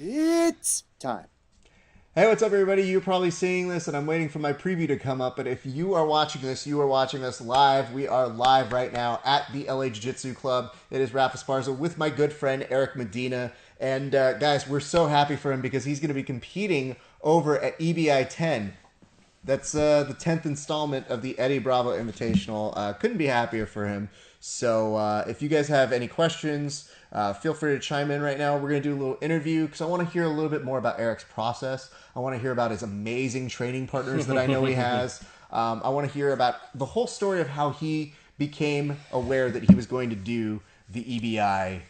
It's time. Hey, what's up, everybody? You're probably seeing this, and I'm waiting for my preview to come up. But if you are watching this, you are watching us live. We are live right now at the LA Jiu-Jitsu Club. It is Rafa Sparza with my good friend ERIC MEDINA. And guys, we're so happy for him because he's going to be competing over at EBI 10. That's the 10th installment of the Eddie Bravo Invitational. Couldn't be happier for him. So if you guys have any questions, feel free to chime in right now. We're going to do a little interview because I want to hear a little bit more about Eric's process. I want to hear about his amazing training partners that I know he has. I want to hear about the whole story of how he became aware that he was going to do the EBI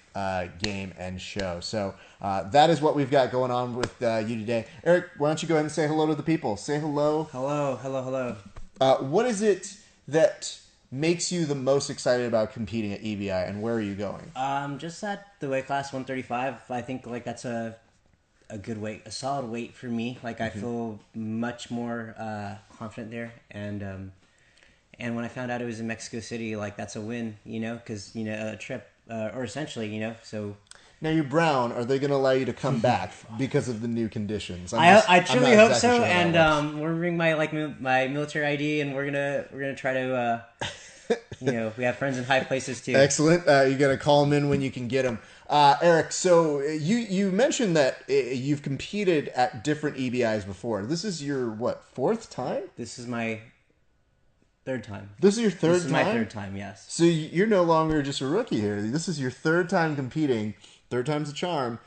game and show. So that is what we've got going on with you today. Eric, why don't you go ahead and say hello to the people? Say hello. Hello. What is it that makes you the most excited about competing at EBI, and where are you going? Just at the weight class 135. I think like that's a good weight, a solid weight for me. Like I feel much more confident there, and when I found out it was in Mexico City, like that's a win, because a trip or essentially, so. Now you're brown. Are they going to allow you to come back because of the new conditions? I truly hope so, sure and we're gonna bring my military ID, and we're gonna try to. We have friends in high places too. Excellent. You're gonna call them in when you can get them. Eric, so you mentioned that you've competed at different EBIs before. This is your fourth time? This is my third time. This is your third time? This is my third time, yes. So you're no longer just a rookie here. This is your third time competing. Third time's a charm.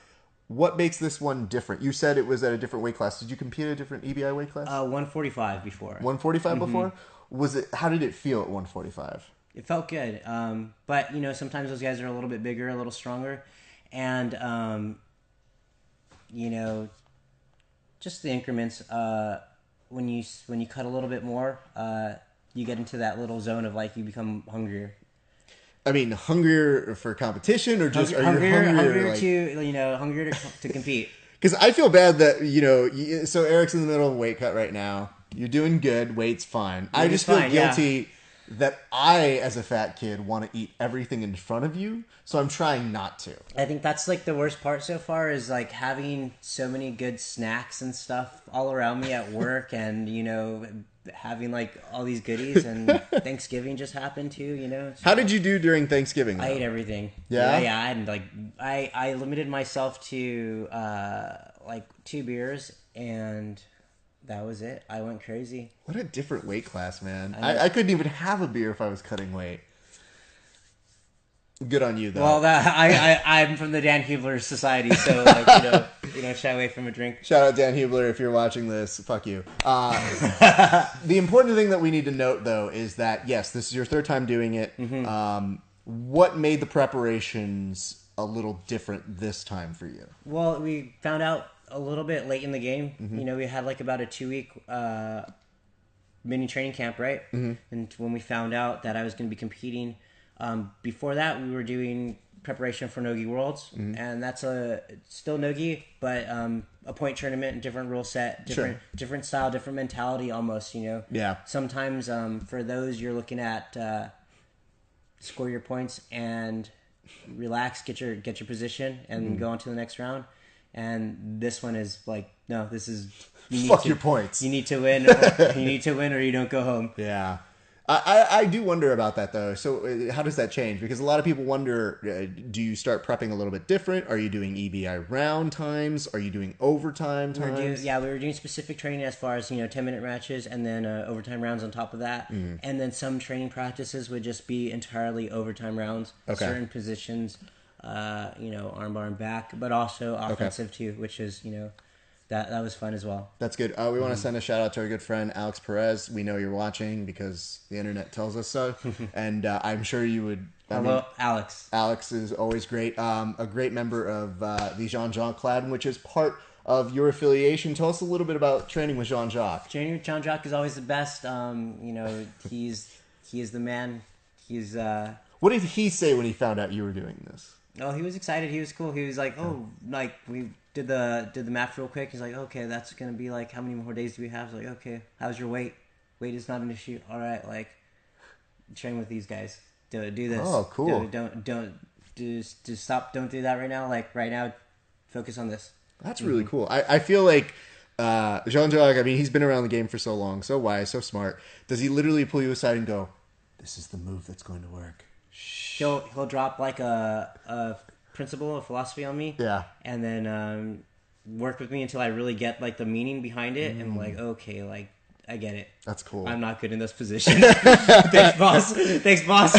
What makes this one different? You said it was at a different weight class. Did you compete at a different EBI weight class? 145 before. 145 before? Was it? How did it feel at 145? It felt good. But sometimes those guys are a little bit bigger, a little stronger, and just the increments. When you cut a little bit more, you get into that little zone of like you become hungrier. I mean, hungrier for competition, or just hungrier hungrier to compete. Because I feel bad that so Eric's in the middle of a weight cut right now. You're doing good. Weight's fine. I just feel guilty that I, as a fat kid, want to eat everything in front of you. So I'm trying not to. I think that's like the worst part so far is like having so many good snacks and stuff all around me at work, and having like all these goodies, and Thanksgiving just happened too. So how did you do during Thanksgiving, though? I ate everything. Yeah? Yeah. I limited myself to like 2 beers, and that was it. I went crazy. What a different weight class, man. I couldn't even have a beer if I was cutting weight. Good on you, though. Well, I'm from the Dan Hubler Society, so you don't shy away from a drink. Shout out Dan Hubler if you're watching this. Fuck you. The important thing that we need to note, though, is that yes, this is your third time doing it. What made the preparations a little different this time for you? Well, we found out a little bit late in the game. We had like about a 2-week mini training camp, right? And when we found out that I was going to be competing, before that we were doing preparation for Nogi Worlds, and that's still Nogi, but a point tournament, different rule set, different style, different mentality almost. Yeah. Sometimes for those you're looking at score your points and relax, get your position, and go on to the next round. And this one is like, no, this is fuck your points. You need to win. Or you don't go home. Yeah, I do wonder about that though. So how does that change? Because a lot of people wonder: do you start prepping a little bit different? Are you doing EBI round times? Are you doing overtime times? We were doing specific training as far as 10-minute matches, and then overtime rounds on top of that. And then some training practices would just be entirely overtime rounds. Okay. Certain positions. Armbar and back, but also offensive too, which is, that was fun as well. That's good. We want to send a shout out to our good friend Alex Perez. We know you're watching because the internet tells us so, and I'm sure you would. Hello, Alex. Alex is always great. A great member of the Jean-Jacques Clan, which is part of your affiliation. Tell us a little bit about training with Jean-Jacques. Training with Jean-Jacques is always the best. He is the man. He's. What did he say when he found out you were doing this? Oh, he was excited. He was cool. He was like, we did the math real quick. He's like, okay, that's gonna be like, how many more days do we have? I was like, okay, how's your weight? Weight is not an issue. All right, like, train with these guys. Do this. Oh, cool. Don't stop. Don't do that right now. Like right now, focus on this. That's really cool. I feel like Jean-Jacques, I mean, he's been around the game for so long, so wise, so smart. Does he literally pull you aside and go, "This is the move that's going to work"? He'll drop like a principle, a philosophy on me. Yeah. And then work with me until I really get like the meaning behind it, and like, okay, like I get it. That's cool. I'm not good in this position. Thanks, boss. Thanks, boss.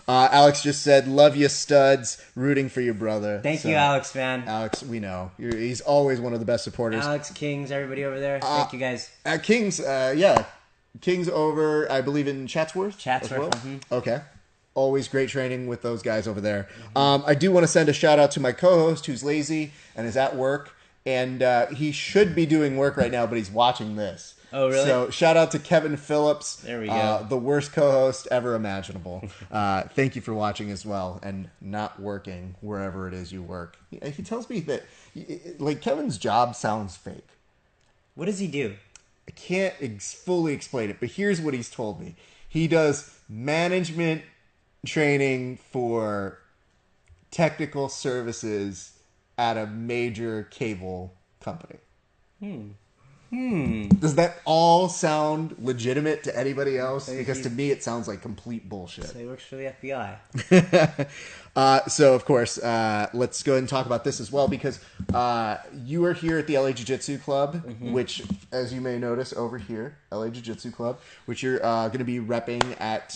Alex just said, "Love you, studs. Rooting for your brother." Thank you, Alex, man. Alex, we know he's always one of the best supporters. Alex, Kings, everybody over there. Thank you guys. At Kings, yeah, Kings over, I believe, in Chatsworth. Chatsworth. As well? Okay. Always great training with those guys over there. I do want to send a shout out to my co-host who's lazy and is at work, and he should be doing work right now, but he's watching this. Oh, really? So shout out to Kevin Phillips. There we go. The worst co-host ever imaginable. Thank you for watching as well and not working wherever it is you work. He tells me that like Kevin's job sounds fake. What does he do? I can't fully explain it, but here's what he's told me. He does management training for technical services at a major cable company. Does that all sound legitimate to anybody else? Because to me, it sounds like complete bullshit. So he works for the FBI. So, of course, let's go ahead and talk about this as well, because you are here at the LA Jiu-Jitsu Club, which, as you may notice over here, LA Jiu-Jitsu Club, which you're going to be repping at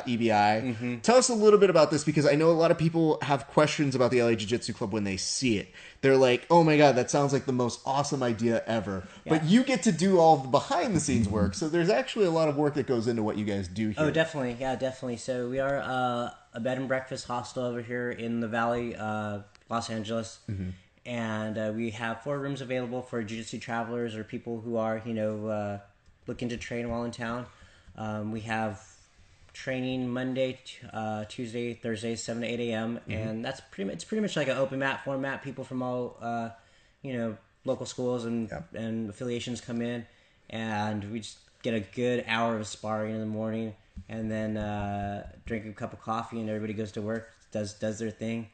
EBI. Tell us a little bit about this, because I know a lot of people have questions about the LA Jiu-Jitsu Club when they see it. They're like, oh my God, that sounds like the most awesome idea ever. Yeah. But you get to do all the behind-the-scenes work, so there's actually a lot of work that goes into what you guys do here. Oh, definitely. Yeah, definitely. So we are a bed and breakfast hostel over here in the Valley, Los Angeles. And we have 4 rooms available for jiu-jitsu travelers or people who are, looking to train while in town. We have training Monday, Tuesday, Thursday, 7 to 8 a.m. And that's pretty much like an open mat format. People from all, local schools and affiliations come in, and we just get a good hour of sparring in the morning, and then drink a cup of coffee, and everybody goes to work, does their thing.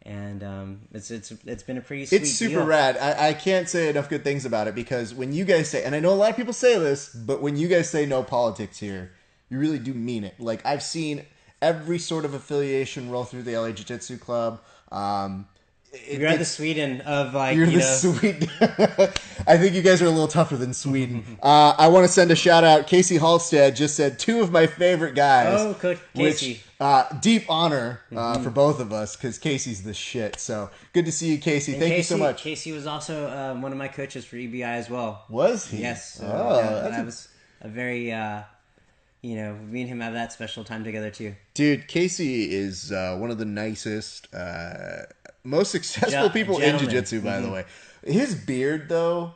And it's been a pretty sweet It's super deal. rad. I can't say enough good things about it, because when you guys say, and I know a lot of people say this, but when you guys say no politics here, you really do mean it. Like, I've seen every sort of affiliation roll through the LA Jiu-Jitsu Club. You're the Sweden of You're the Sweden. I think you guys are a little tougher than Sweden. I want to send a shout out. Casey Halstead just said 2 of my favorite guys. Oh, Coach Casey. Which, deep honor for both of us, because Casey's the shit. So good to see you, Casey. Thank you so much. Casey was also one of my coaches for EBI as well. Was he? Yes. So, that was a very, me and him have that special time together too. Dude, Casey is one of the nicest, most successful people in jiu-jitsu, by the way. His beard, though,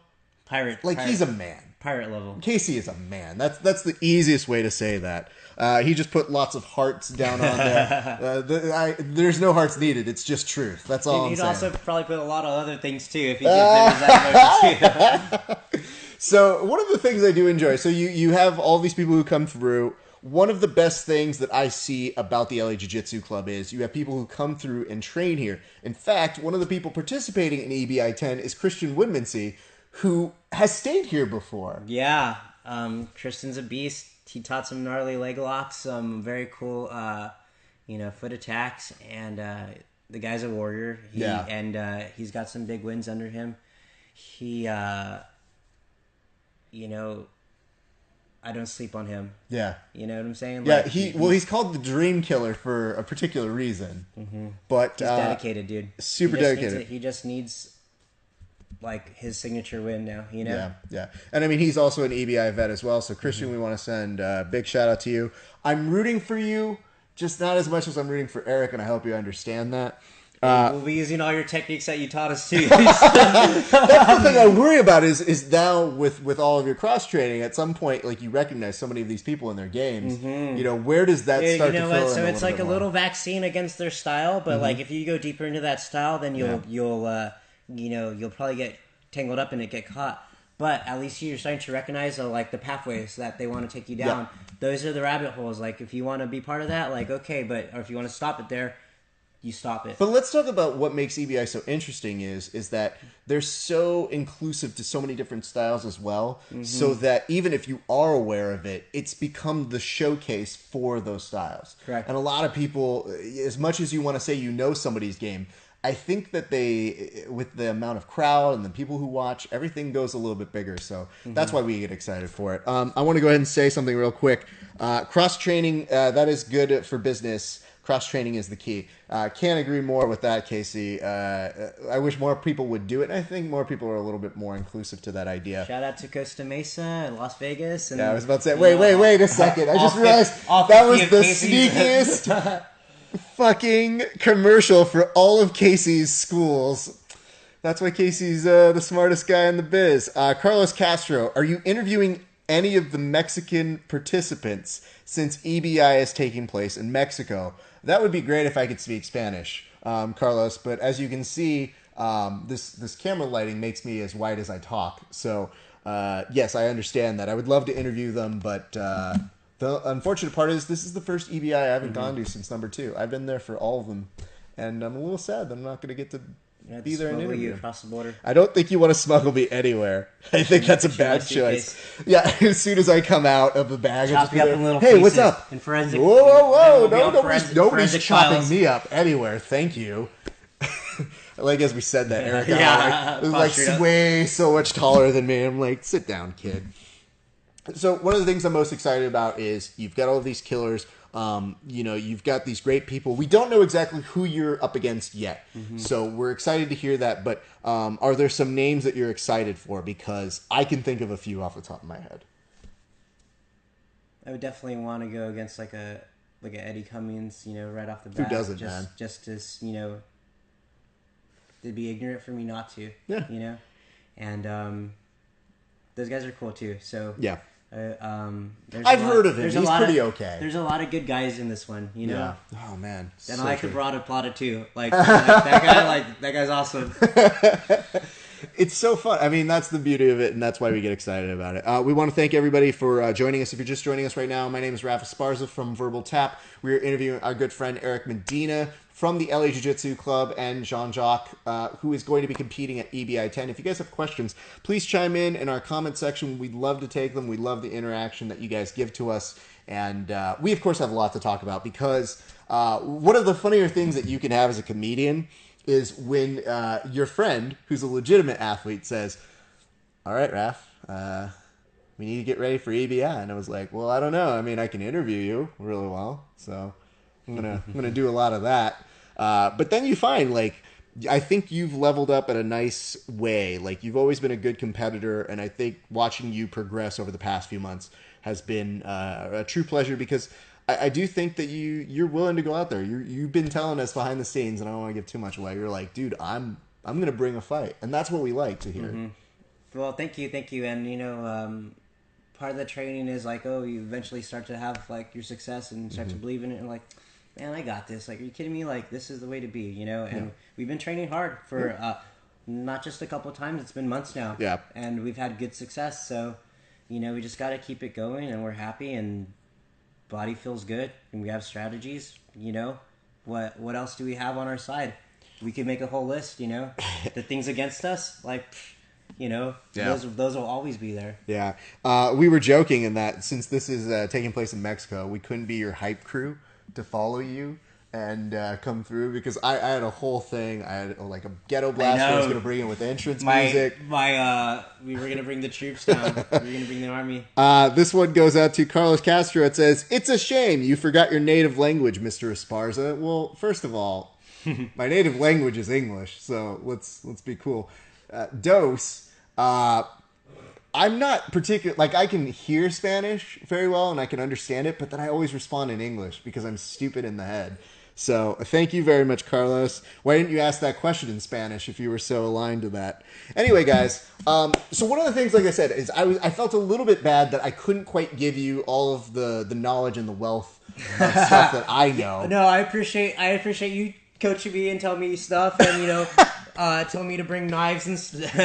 he's a man. Pirate level. Casey is a man. That's the easiest way to say that. He just put lots of hearts down on there. There's no hearts needed. It's just truth. That's all I'm saying. He'd also probably put a lot of other things too if he did that emotion too. So one of the things I do enjoy, so you have all these people who come through. One of the best things that I see about the LA Jiu-Jitsu Club is you have people who come through and train here. In fact, one of the people participating in EBI 10 is Christian Woodmansey, who has stayed here before. Yeah, Tristan's a beast. He taught some gnarly leg locks, some very cool, foot attacks, and the guy's a warrior. And he's got some big wins under him. He, I don't sleep on him. Yeah. You know what I'm saying? Yeah, he's called the Dream Killer for a particular reason. But he's dedicated, dude. Super dedicated. He just needs his signature win now, you know? Yeah. And I mean, he's also an EBI vet as well. So Christian, we want to send a big shout out to you. I'm rooting for you, just not as much as I'm rooting for Eric, and I hope you understand that. We'll be using all your techniques that you taught us too. That's the thing I worry about is now with all of your cross training, at some point, you recognize so many of these people in their games. Where does that start to fill in? So it's like a little vaccine against their style, but if you go deeper into that style, then you'll probably get tangled up in it, get caught. But at least you're starting to recognize the pathways that they want to take you down. Those are the rabbit holes. If you want to be part of that, okay, or if you want to stop it there, you stop it. But let's talk about what makes EBI so interesting is that they're so inclusive to so many different styles as well, so that even if you are aware of it, it's become the showcase for those styles. Correct. And a lot of people, as much as you want to say you know somebody's game, I think that they, with the amount of crowd and the people who watch, everything goes a little bit bigger. So that's why we get excited for it. I want to go ahead and say something real quick. Cross-training, that is good for business. Cross-training is the key. Can't agree more with that, Casey. I wish more people would do it. I think more people are a little bit more inclusive to that idea. Shout out to Costa Mesa and Las Vegas. And, Yeah, I was about to say, wait a second. I just realized that was the sneakiest fucking commercial for all of Casey's schools. That's why Casey's the smartest guy in the biz. Carlos Castro, are you interviewing any of the Mexican participants since EBI is taking place in Mexico? That would be great if I could speak Spanish, Carlos. But as you can see, this camera lighting makes me as white as I talk. So yes, I understand that. I would love to interview them, but the unfortunate part is this is the first EBI I haven't gone to since number 2. I've been there for all of them, and I'm a little sad that I'm not going to get to be there and interview you across the border. I don't think you want to smuggle me anywhere. I think that's a bad choice. Yeah, as soon as I come out of the bag, chop you up in little hey, pieces. what's up? In forensic. Whoa! No, Nobody's chopping files. me up anywhere. Thank you. Like as we said that, Eric. Yeah, was like way so much taller than me. I'm like, sit down, kid. So one of the things I'm most excited about is you've got all of these killers. You've got these great people. We don't know exactly who you're up against yet. So we're excited to hear that. But are there some names that you're excited for? Because I can think of a few off the top of my head. I would definitely want to go against like a Eddie Cummings, right off the bat. Who doesn't, man? Just as, it'd be ignorant for me not to. Yeah. And those guys are cool too. So yeah. I've heard of him. He's pretty okay. There's a lot of good guys in this one, Yeah. Oh man. And so I like true. the Barada Plata too. Like that guy. That guy's awesome. It's so fun. I mean, that's the beauty of it, and that's why we get excited about it. We want to thank everybody for joining us. If you're just joining us right now, my name is Rafa Sparza from Verbal Tap. We're interviewing our good friend ERIC MEDINA from the LA Jiu-Jitsu Club and Jean-Jacques, who is going to be competing at EBI 10. If you guys have questions, please chime in our comment section. We'd love to take them. We love the interaction that you guys give to us. And we, of course, have a lot to talk about because one of the funnier things that you can have as a comedian is when your friend, who's a legitimate athlete, says, all right, Raph, we need to get ready for EBI. And I was like, well, I don't know. I mean, I can interview you really well, so I'm gonna do a lot of that. But then you find, I think you've leveled up in a nice way. Like, you've always been a good competitor, and I think watching you progress over the past few months has been a true pleasure because I do think that you're willing to go out there. You've been telling us behind the scenes, and I don't want to give too much away. You're like, dude, I'm going to bring a fight, and that's what we like to hear. Well, thank you, and part of the training is you eventually start to have your success and start to believe in it, and man, I got this. Are you kidding me? This is the way to be, And we've been training hard for not just a couple of times; it's been months now. Yeah, and we've had good success. So, we just got to keep it going, and we're happy and. Body feels good, and we have strategies. What else do we have on our side? We could make a whole list. The things against us, those will always be there. Yeah, we were joking in that since this is taking place in Mexico, we couldn't be your hype crew to follow you and come through because I had a whole thing. I had a ghetto blast I was going to bring in with entrance music. We were going to bring the troops down. We were going to bring the army. This one goes out to Carlos Castro. It says, "It's a shame you forgot your native language, Mr. Esparza." Well, first of all, my native language is English, so let's be cool. Dos. I'm not particular. I can hear Spanish very well and I can understand it, but then I always respond in English because I'm stupid in the head. So thank you very much, Carlos. Why didn't you ask that question in Spanish if you were so aligned to that? Anyway, guys, so one of the things, like I said, is I felt a little bit bad that I couldn't quite give you all of the knowledge and the wealth of stuff that I know. No, I appreciate you coaching me and telling me stuff, and telling me to bring knives and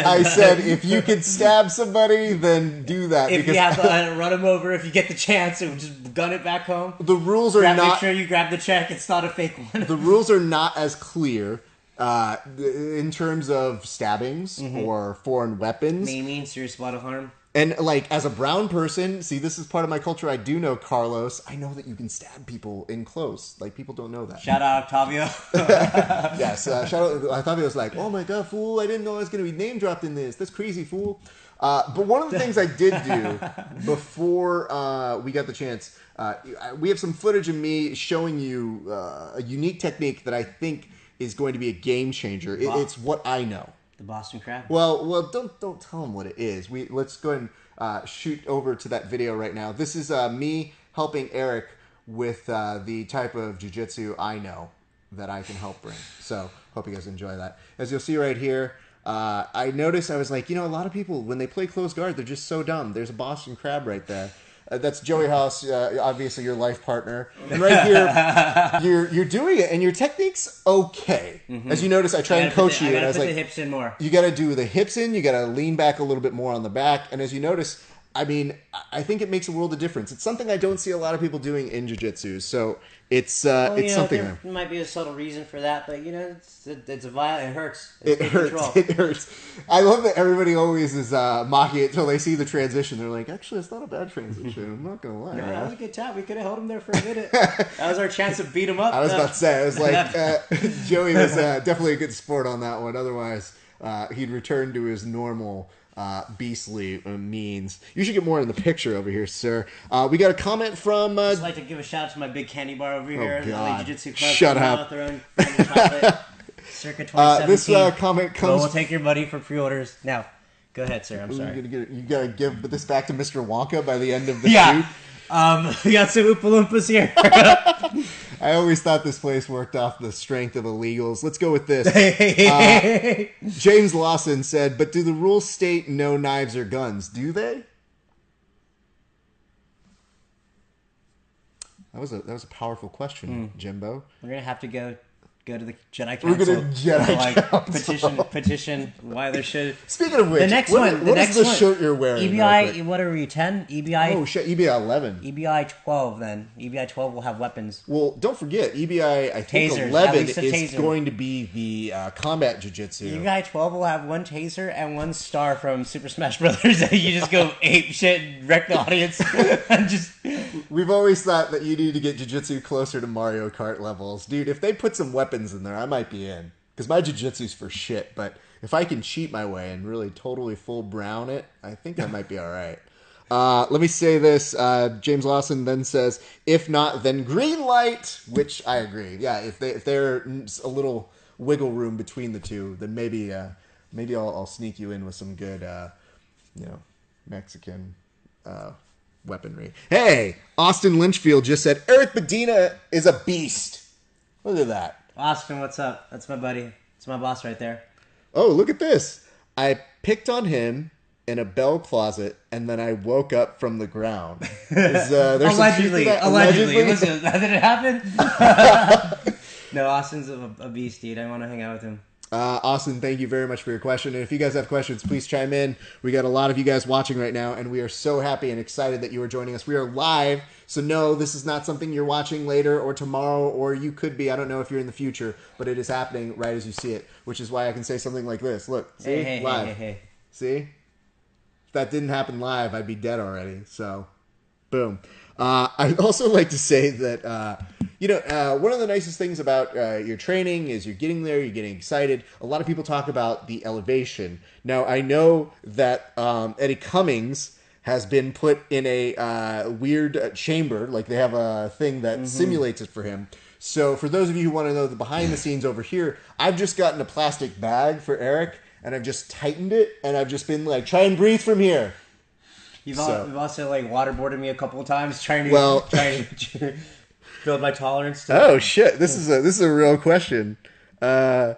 I said, if you could stab somebody, then do that. If you have to run them over, if you get the chance, and just gun it back home. The rules are not... Make sure you grab the check. It's not a fake one. The rules are not as clear in terms of stabbings or foreign weapons. Maiming, serious bodily harm. And, like, as a brown person, see, this is part of my culture. I do know, Carlos. I know that you can stab people in close. Like, people don't know that. Shout out, Octavio. Yes, shout out. Octavio's like, oh my god, fool, I didn't know I was going to be name dropped in this. That's crazy, fool. But one of the things I did do before we got the chance, we have some footage of me showing you a unique technique that I think is going to be a game changer. It's what I know. The Boston Crab. Well, don't tell them what it is. Let's go ahead and shoot over to that video right now. This is me helping Eric with the type of jiu-jitsu I know that I can help bring. So hope you guys enjoy that. As you'll see right here, I noticed, I was like, a lot of people, when they play close guard, they're just so dumb. There's a Boston Crab right there. That's Joey House, obviously your life partner. And right here, you're doing it, and your technique's okay. As you notice, I try and coach you, and I was like, the hips in more. You got to do the hips in, you got to lean back a little bit more on the back, and as you notice, I mean, I think it makes a world of difference. It's something I don't see a lot of people doing in jiu-jitsu, so it's something. There might be a subtle reason for that, but it's a violent. It hurts. It hurts. It hurts. I love that everybody always is mocking it until they see the transition. They're like, actually, it's not a bad transition. I'm not gonna lie. No, that was a good tap. We could have held him there for a minute. That was our chance to beat him up. I was about to say, I was like, Joey was definitely a good sport on that one. Otherwise, he'd return to his normal. Beastly means. You should get more in the picture over here, sir. We got a comment from... I'd like to give a shout out to my big candy bar over here. Oh, God. The Jiu-Jitsu Club. Shut up. Their own chocolate, circa 2017. This comment comes... We'll take your money for pre-orders. Now, go ahead, sir. I'm sorry. You gotta give this back to Mr. Wonka by the end of the shoot. We got some Oompa Loompas here. I always thought this place worked off the strength of illegals. Let's go with this. James Lawson said, but do the rules state no knives or guns? Do they? That was a powerful question, Jimbo. We're going to have to go to the Jedi Council. We're going to Jedi Council. Petition why there should... Speaking of which, the next what one, is the shirt you're wearing? EBI, what are you, 10? EBI? Oh, shit, EBI 11. EBI 12, then. EBI 12 will have weapons. Well, don't forget, EBI, I think Tasers, 11 is going to be the combat jiu-jitsu. EBI 12 will have one taser and one star from Super Smash Brothers. You just go ape shit and wreck the audience. And just... We've always thought that you need to get jiu-jitsu closer to Mario Kart levels. Dude, if they put some weapons in there, I might be in. Because my jiu-jitsu's for shit, but if I can cheat my way and really totally full brown it, I think I might be alright. Let me say this. James Lawson then says, if not, then green light, which I agree. Yeah, if there's a little wiggle room between the two, then maybe I'll sneak you in with some good, Mexican weaponry. Hey, Austin Lynchfield just said, ERIC MEDINA is a beast. Look at that. Austin, what's up? That's my buddy. It's my boss right there. Oh, look at this. I picked on him in a bell closet, and then I woke up from the ground. Allegedly. Listen, did it happen? No, Austin's a beast, dude. I want to hang out with him. Austin, thank you very much for your question. And if you guys have questions, please chime in. We got a lot of you guys watching right now, and we are so happy and excited that you are joining us. We are live, so no, this is not something you're watching later or tomorrow, or you could be. I don't know if you're in the future, but it is happening right as you see it, which is why I can say something like this. Look, see? Live. Hey. See? If that didn't happen live, I'd be dead already. So, boom. I'd also like to say that, one of the nicest things about your training is you're getting there, you're getting excited. A lot of people talk about the elevation. Now, I know that Eddie Cummings has been put in a weird chamber. Like, they have a thing that simulates it for him. So, for those of you who want to know the behind the scenes over here, I've just gotten a plastic bag for Eric, and I've just tightened it, and I've just been like, try and breathe from here. You've also like waterboarded me a couple of times trying to build my tolerance. Oh shit! This is a real question. You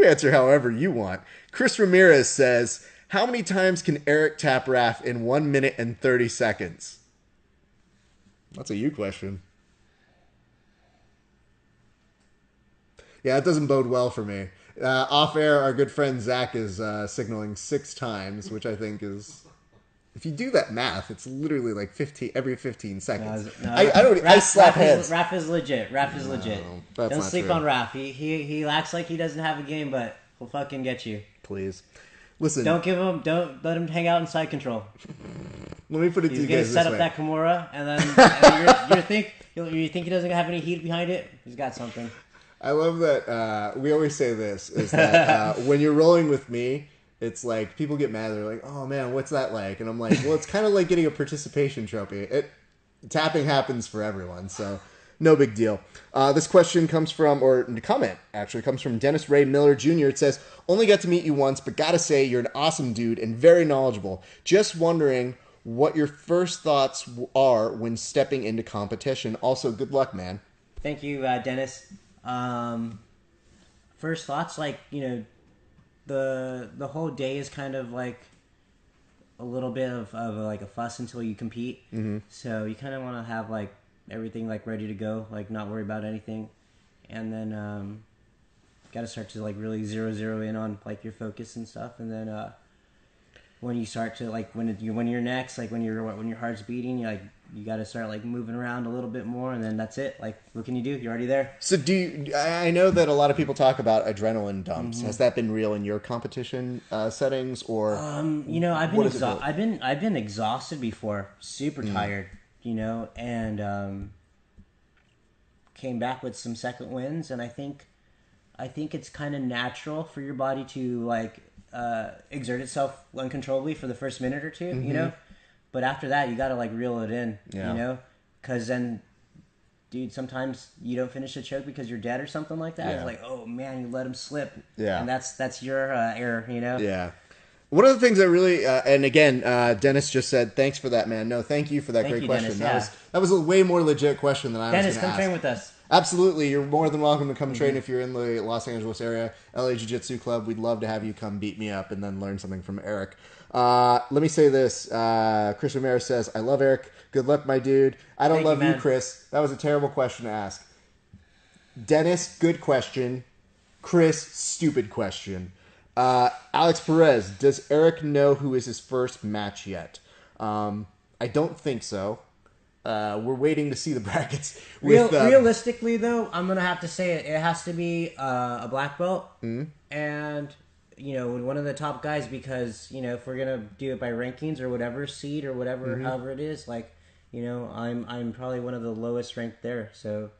answer however you want. Chris Ramirez says, "How many times can Eric tap Raph in 1 minute and 30 seconds?" That's a you question. Yeah, it doesn't bode well for me. Off air, our good friend Zach is signaling 6 times, which I think is, if you do that math, it's literally like 15 every 15 seconds. I slap heads. Raph is legit. Raph is legit. That's Don't not sleep true. on Raph. He acts like he doesn't have a game, but he'll fucking get you. Please. Listen. Don't let him hang out in side control. Let me put it to you guys He's gonna set this up way. that Kimura, and then you think he doesn't have any heat behind it? He's got something. I love that we always say this, is that when you're rolling with me, it's like people get mad. They're like, "Oh man, what's that like?" And I'm like, "Well, it's kind of like getting a participation trophy. Tapping happens for everyone, so no big deal." This question comes from, or the comment actually comes from Dennis Ray Miller Jr. It says, "Only got to meet you once, but gotta say you're an awesome dude and very knowledgeable. Just wondering what your first thoughts are when stepping into competition. Also, good luck, man." Thank you, Dennis. First thoughts, like, the whole day is kind of like a little bit of like a fuss until you compete. Mm-hmm. So you kind of want to have like everything like ready to go, like not worry about anything, and then got to start to like really zero in on like your focus and stuff, and then when you start to like when you're next, like when your heart's beating, you got to start like moving around a little bit more, and then that's it. Like, what can you do? You're already there. So I know that a lot of people talk about adrenaline dumps. Mm-hmm. Has that been real in your competition settings, or I've been exhausted before, super tired, and came back with some second wins, and I think it's kind of natural for your body to like exert itself uncontrollably for the first minute or two, but after that you got to like reel it in, because then, dude, sometimes you don't finish a choke because you're dead or something like that. It's like, oh man, you let him slip, and that's your error, Yeah. One of the things that really, and again, Dennis just said, "Thanks for that, man." No, thank you for that great question. Dennis, that was a way more legit question than I was going to ask. Dennis, come train with us. Absolutely. You're more than welcome to come train if you're in the Los Angeles area. LA Jiu-Jitsu Club. We'd love to have you come beat me up and then learn something from Eric. Let me say this. Chris Ramirez says, "I love Eric. Good luck, my dude." I don't love you, Chris. That was a terrible question to ask. Dennis, good question. Chris, stupid question. Alex Perez, does Eric know who is his first match yet? I don't think so. We're waiting to see the brackets. Realistically, though, I'm gonna have to say it has to be a black belt, and one of the top guys, because if we're gonna do it by rankings or whatever seed or whatever, however it is, like I'm probably one of the lowest ranked there, so.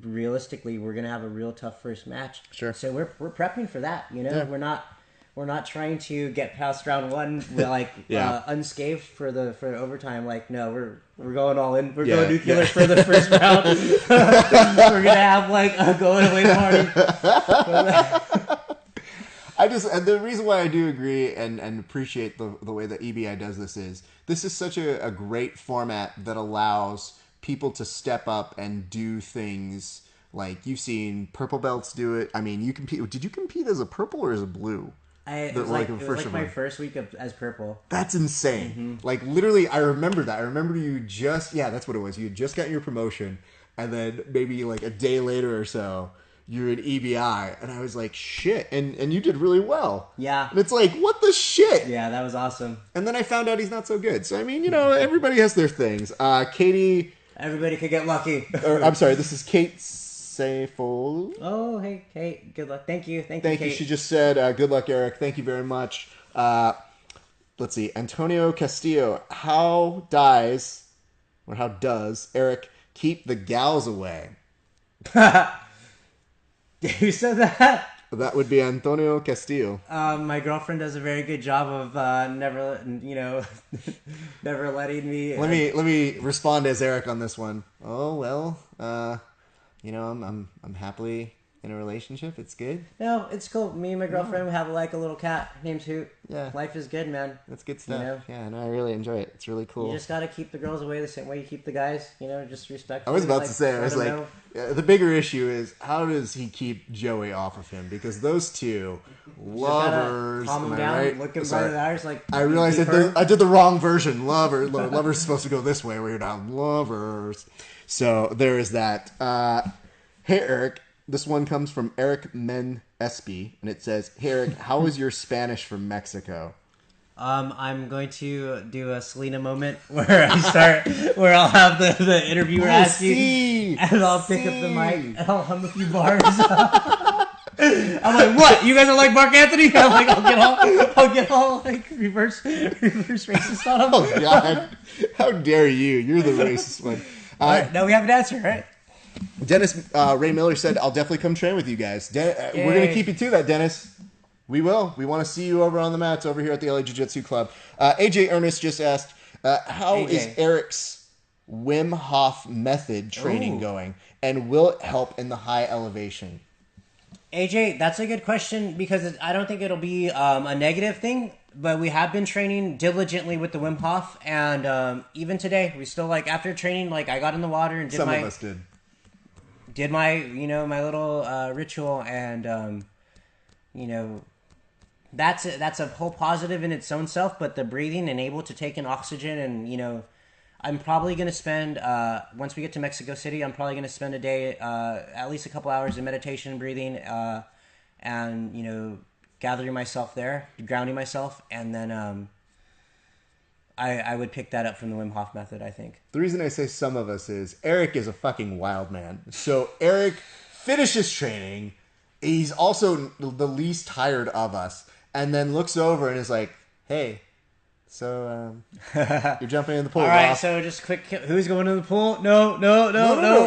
Realistically, we're gonna have a real tough first match. Sure. So we're prepping for that. We're not trying to get past round one like unscathed for the overtime. Like, no, we're going all in. We're going nuclear for the first round. We're gonna have like a going away party. And the reason why I do agree and appreciate the way that EBI does this is such a great format that allows people to step up and do things like you've seen purple belts do it. I mean, you compete. Did you compete as a purple or as a blue? It was like my first week as purple. That's insane. Like, literally, I remember that. I remember you that's what it was. You had just gotten your promotion, and then maybe like a day later or so, you're in EBI, and I was like, shit, and you did really well. Yeah. And it's like, what the shit? Yeah, that was awesome. And then I found out he's not so good. So, I mean, everybody has their things. Katie... Everybody could get lucky. I'm sorry, this is Kate Seyful. Oh, hey, Kate. Good luck. Thank you, Thank Kate. you. She just said, good luck, Eric. Thank you very much. Let's see. Antonio Castillo. How does Eric keep the gals away? Who said that? That would be Antonio Castillo. My girlfriend does a very good job of never letting me. Let me respond as Eric on this one. Oh well, I'm happily in a relationship. It's good. No, it's cool. Me and my girlfriend we have like a little cat named Hoot. Yeah, life is good, man. That's good stuff. Yeah, and I really enjoy it. It's really cool. You just gotta keep the girls away the same way you keep the guys. Just respect. I was about to say, I was like, the bigger issue is how does he keep Joey off of him? Because those two lovers. Calm him down. Right? Look him by the eyes. Like, I realized I did the wrong version. Lovers supposed to go this way, where you're not lovers. So there is that. Hey Eric. This one comes from Eric SB, and it says, "Hey Eric, how is your Spanish from Mexico?" I'm going to do a Selena moment where where I'll have the interviewer ask you, and I'll pick up the mic, and I'll hum a few bars. I'm like, what? You guys are like Mark Anthony? I'm like, I'll get all like reverse racist on him. Oh God! How dare you? You're the racist one. Right, now we have an answer, right? Dennis Ray Miller said, "I'll definitely come train with you guys." We're gonna keep you to that, Dennis. We will. We want to see you over on the mats over here at the LA Jiu-Jitsu Club. AJ Ernest just asked, how is Eric's Wim Hof method training going? And will it help in the high elevation? AJ, that's a good question because I don't think it'll be a negative thing. But we have been training diligently with the Wim Hof. And even today, we still, like, after training, like, I got in the water and did Some of us did. Did my, my little ritual. And, that's a whole positive in its own self, but the breathing and able to take in oxygen and, I'm probably going to spend, once we get to Mexico City, I'm probably going to spend a day, at least a couple hours in meditation and breathing, and, gathering myself there, grounding myself, and then I would pick that up from the Wim Hof method, I think. The reason I say some of us is Eric is a fucking wild man. So Eric finishes training. He's also the least tired of us. And then looks over and is like, "Hey, so you're jumping in the pool." All right, Roth. so just quick, who's going in the pool? No.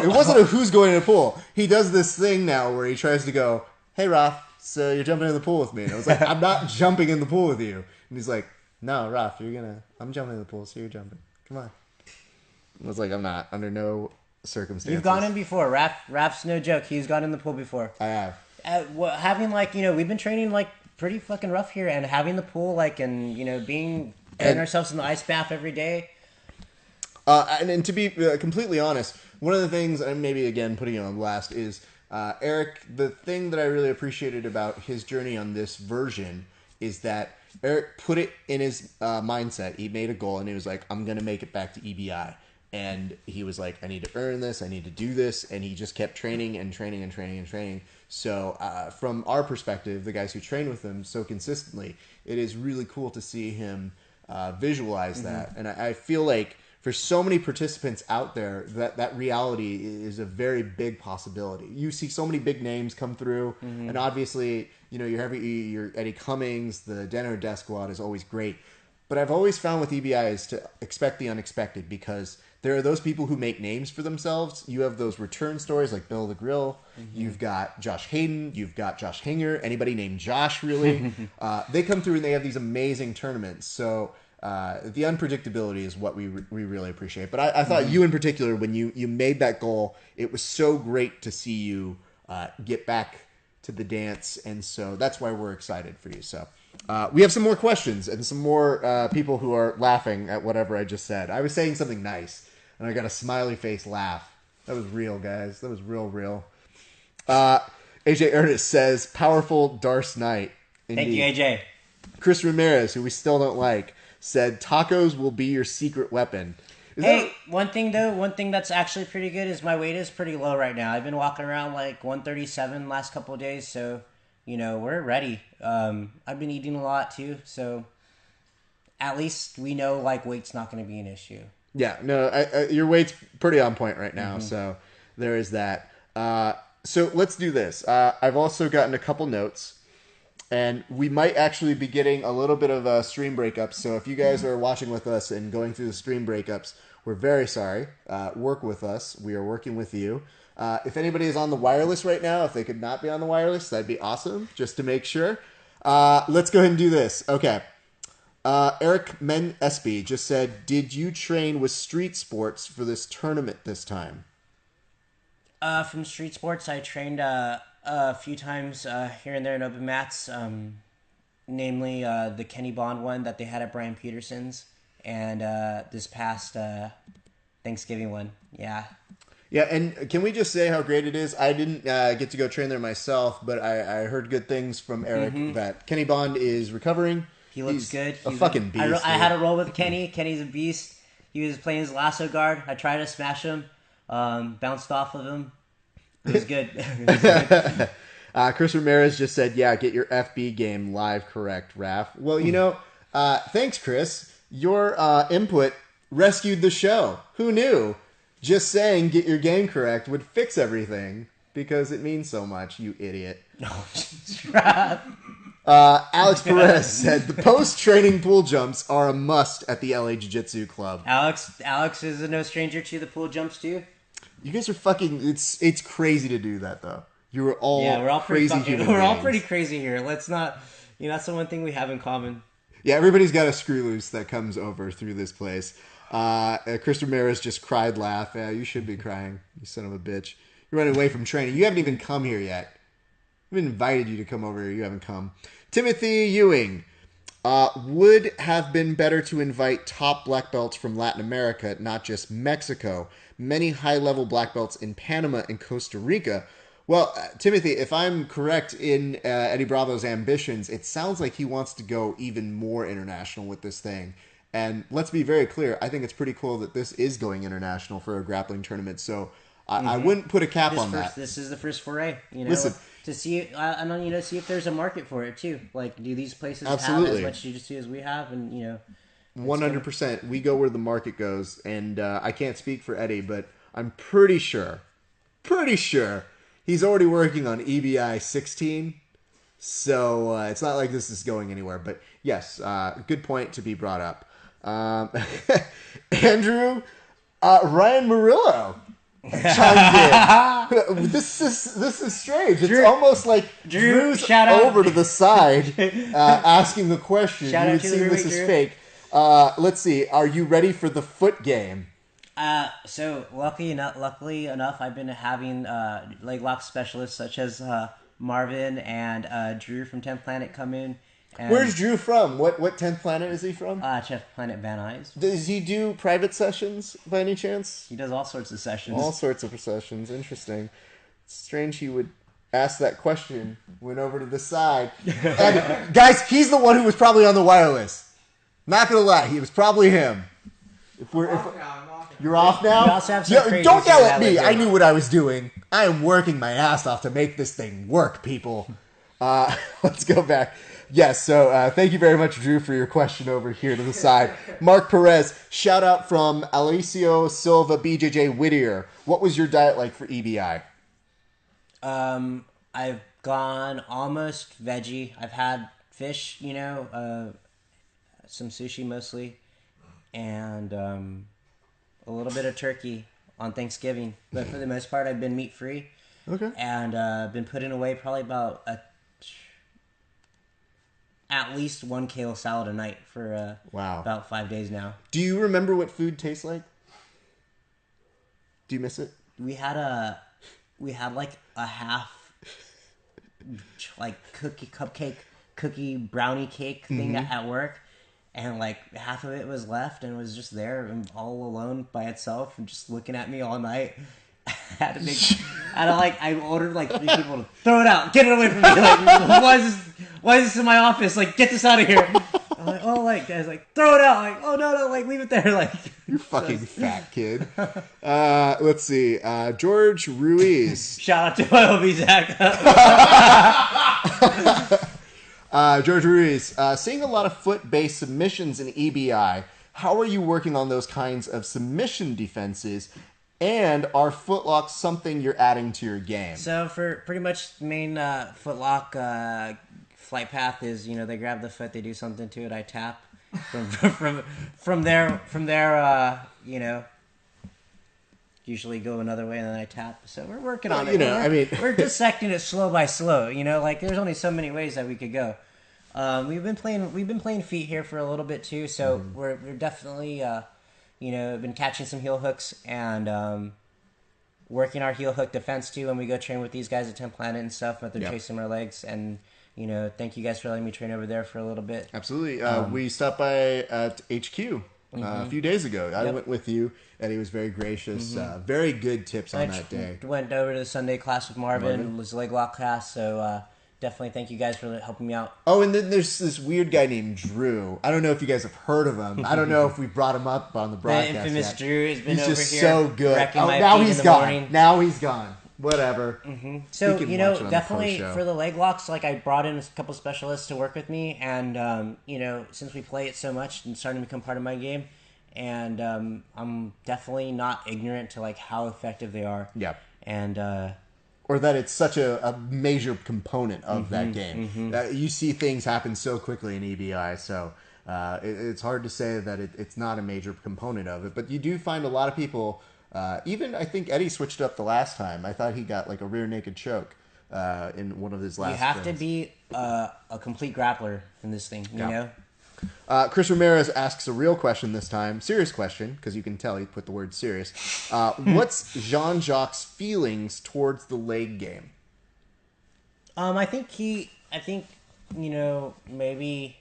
It wasn't a who's going in the pool. He does this thing now where he tries to go, "Hey, Roth, so you're jumping in the pool with me." And I was like, "I'm not jumping in the pool with you." And he's like, "No, Roth, I'm jumping in the pool, so you're jumping. Come on." I was like, "I'm not, under no circumstances." You've gone in before. Raph's no joke. He's gone in the pool before. I have. Having, like, we've been training, like, pretty fucking rough here, and having the pool, like, and getting ourselves in the ice bath every day. And to be completely honest, one of the things, and maybe again putting it on blast, is Eric. The thing that I really appreciated about his journey on this version is that Eric put it in his mindset. He made a goal, and he was like, "I'm gonna make it back to EBI." And he was like, "I need to earn this. I need to do this." And he just kept training and training and training and training. So from our perspective, the guys who train with him so consistently, it is really cool to see him visualize that. And I feel like for so many participants out there, that reality is a very big possibility. You see so many big names come through, and obviously, your Eddie Cummings, the Denner Death Squad is always great. But I've always found with EBI is to expect the unexpected, because there are those people who make names for themselves. You have those return stories like Bill the Grill. You've got Josh Hayden. You've got Josh Hanger. Anybody named Josh, really. They come through and they have these amazing tournaments. So the unpredictability is what we really appreciate. But I thought you in particular, when you made that goal, it was so great to see you get back to the dance. And so that's why we're excited for you. So we have some more questions and some more people who are laughing at whatever I just said. I was saying something nice, and I got a smiley face laugh. That was real, guys. That was real. AJ Ernest says, "Powerful Darce Knight." Indeed. Thank you, AJ. Chris Ramirez, who we still don't like, said, "Tacos will be your secret weapon." One thing that's actually pretty good is my weight is pretty low right now. I've been walking around like 137 last couple of days, so we're ready. I've been eating a lot too, so at least we know, like, weight's not going to be an issue. Yeah, no, your weight's pretty on point right now, so there is that. So let's do this. I've also gotten a couple notes, and we might actually be getting a little bit of stream breakups. So if you guys are watching with us and going through the stream breakups, we're very sorry. Work with us. We are working with you. If anybody is on the wireless right now, if they could not be on the wireless, that'd be awesome, just to make sure. Let's go ahead and do this. Okay. Eric Men SB just said, "Did you train with Street Sports for this tournament this time?" From Street Sports, I trained a few times here and there in open mats, namely the Kenny Bond one that they had at Brian Peterson's, and this past Thanksgiving one. Yeah. Yeah, and can we just say how great it is? I didn't get to go train there myself, but I heard good things from Eric that Kenny Bond is recovering. He looks good. He's a fucking beast. I had a roll with Kenny. Kenny's a beast. He was playing his lasso guard. I tried to smash him, bounced off of him. It was good. Chris Ramirez just said, yeah, get your FB game live correct, Raph. Well, thanks, Chris. Your input rescued the show. Who knew? Just saying get your game correct would fix everything because it means so much, you idiot. Alex Perez said the post-training pool jumps are a must at the LA Jiu-Jitsu Club. Alex is no stranger to the pool jumps too. You guys are fucking. It's crazy to do that though. We're all crazy human We're all beings. pretty crazy here. Let's not. That's the one thing we have in common. Yeah, everybody's got a screw loose that comes over through this place. Chris Ramirez just cried laugh. Yeah, you should be crying, you son of a bitch. You're running away from training. You haven't even come here yet. I've invited you to come over here. You haven't come. Timothy Ewing. Would have been better to invite top black belts from Latin America, not just Mexico. Many high-level black belts in Panama and Costa Rica. Well, Timothy, if I'm correct in Eddie Bravo's ambitions, it sounds like he wants to go even more international with this thing. And let's be very clear, I think it's pretty cool that this is going international for a grappling tournament. So I wouldn't put a cap on that. This is the first foray, Listen, to see, see if there's a market for it too. Like, do these places have as much jiu-jitsu as we have? And 100%. We go where the market goes. And I can't speak for Eddie, but I'm pretty sure he's already working on EBI 16. So it's not like this is going anywhere. But yes, good point to be brought up. Andrew, Ryan Murillo chimed in. This is strange. It's almost like Drew's over to the side asking the question. You would see this is fake. Let's see. Are you ready for the foot game? So luckily enough, I've been having leg lock specialists such as Marvin and Drew from 10th Planet come in. And where's Drew from? What 10th Planet is he from? 10th Planet Van Nuys. Does he do private sessions by any chance? He does all sorts of sessions. All sorts of sessions. Interesting. It's strange he would ask that question. Went over to the side. And guys, he's the one who was probably on the wireless. Not gonna lie, he was probably him. You're off now? Don't yell at me. I knew what I was doing. I am working my ass off to make this thing work, people. Let's go back. Yes, so thank you very much, Drew, for your question over here to the side. Mark Perez, shout out from Alicio Silva, BJJ Whittier. What was your diet like for EBI? I've gone almost veggie. I've had fish, some sushi mostly, and a little bit of turkey on Thanksgiving. But for the most part, I've been meat-free. Okay. And been putting away probably about at least 1 kale salad a night for about 5 days now. Do you remember what food tastes like? Do you miss it? We had like a half like cookie brownie cake thing at work, and like half of it was left and was just there and all alone by itself and just looking at me all night. I ordered like 3 people to throw it out, get it away from me. Like, why is this in my office? Like, get this out of here. I'm like, oh, like, guys, like, throw it out. Like, oh no, like, leave it there. Like, you fucking fat kid. Let's see, George Ruiz. Shout out to my homie Zach. George Ruiz, seeing a lot of foot-based submissions in EBI. How are you working on those kinds of submission defenses? And are footlocks something you're adding to your game? So for pretty much the main footlock flight path is, they grab the foot, they do something to it, I tap. From there, usually go another way and then I tap. So we're working on it. We're dissecting it slow by slow. Like there's only so many ways that we could go. We've been playing feet here for a little bit too, so we're definitely been catching some heel hooks and working our heel hook defense too when we go train with these guys at 10 Planet and stuff, but they're chasing our legs. And thank you guys for letting me train over there for a little bit. Absolutely. We stopped by at HQ a few days ago. I went with you, and he was very gracious. Very good tips on that day. Went over to the Sunday class with Marvin. It was a leg lock class, so definitely thank you guys for helping me out. Oh, and then there's this weird guy named Drew. I don't know if you guys have heard of him. I don't know if we brought him up on the broadcast. The infamous yet. Drew has been he's over just here. so good. Wrecking my now feet he's in the gone. morning. Now he's gone. whatever. So, He can watch it on the definitely post-show. for the leg locks, like I brought in a couple specialists to work with me, and since we play it so much and starting to become part of my game, and I'm definitely not ignorant to like how effective they are. Yeah. And or that it's such a major component of that game. You see things happen so quickly in EBI, so it's hard to say that it's not a major component of it. But you do find a lot of people, even I think Eddie switched up the last time. I thought he got like a rear naked choke in one of his last you have things. to be a complete grappler in this thing, you know? Chris Ramirez asks a real question this time. Serious question, because you can tell he put the word serious. What's Jean-Jacques' feelings towards the leg game? I think maybe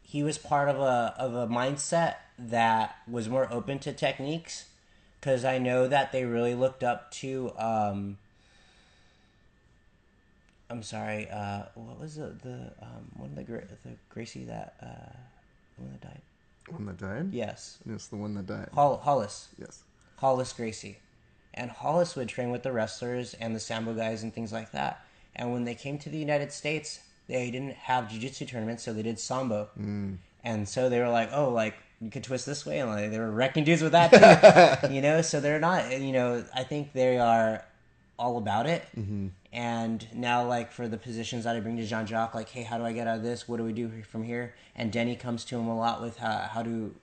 he was part of a mindset that was more open to techniques, because I know that they really looked up to what was the one of the Gracie that the one that died? One that died? Yes. It's the one that died. Hollis. Yes. Hollis Gracie. And Hollis would train with the wrestlers and the Sambo guys and things like that. And when they came to the United States, they didn't have jiu-jitsu tournaments, so they did Sambo. And so they were like, oh, like, you could twist this way, and like, they were wrecking dudes with that too. So they're not, I think they are all about it. And now, like, for the positions that I bring to Jean-Jacques, like, hey, how do I get out of this? What do we do from here? And Denny comes to him a lot with how to